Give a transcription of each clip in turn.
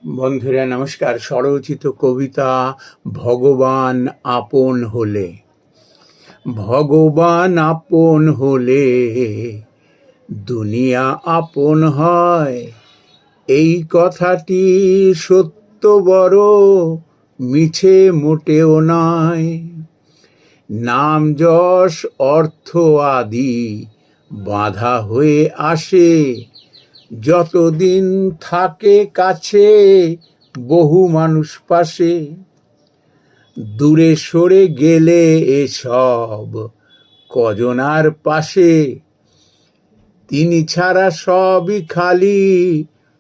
বন্ধুরা নমস্কার। স্বরচিত কবিতা ভগবান আপন হলে। ভগবান আপন হলে দুনিয়া আপন হয়, এই কথাটি সত্য বড়, মিছে মোটেও নয়। নাম যশ অর্থ আদি বাধা হয়ে আসে, যতদিন থাকে কাছে বহু মানুষ পাশে। দূরে সরে গেলে এসব কজনার পাশে, তিনি ছাড়া সবই খালি,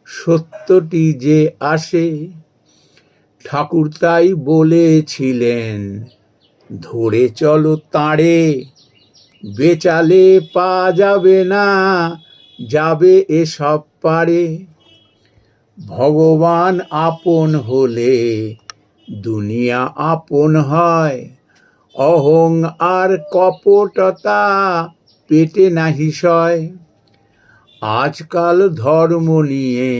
সত্যটি যে আসে। ঠাকুর তাই বলেছিলেন, ধরে চলো তাঁরে, বেচালে পা যাবে না, যাবে এসব পারে। ভগবান আপন হলে দুনিয়া আপন হয়, অহং আর কপটতা পেটে নাহি সয়। আজকাল ধর্ম নিয়ে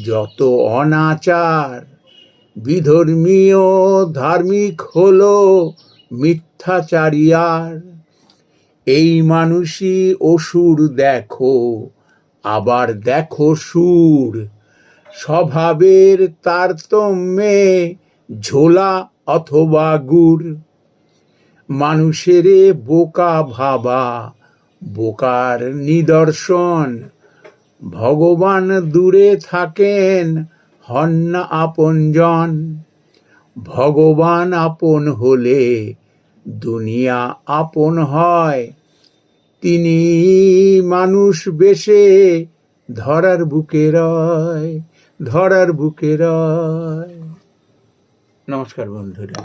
যত অনাচার, বিধর্মীয় ধার্মিক হলো মিথ্যাচারিয়ার। এই মানুষই অসুর দেখো, আবার দেখো সুর, স্বভাবের তারতম্যে ঝোলা অথবা গুড়। মানুষেরে বোকা ভাবা বোকার নিদর্শন, ভগবান দূরে থাকেন, হন না আপনজন। ভগবান আপন হলে দুনিয়া আপন হয়, তিনি মানুষ বেশে ধরার বুকে রয়, ধরার বুকে রয়। নমস্কার বন্ধুরা।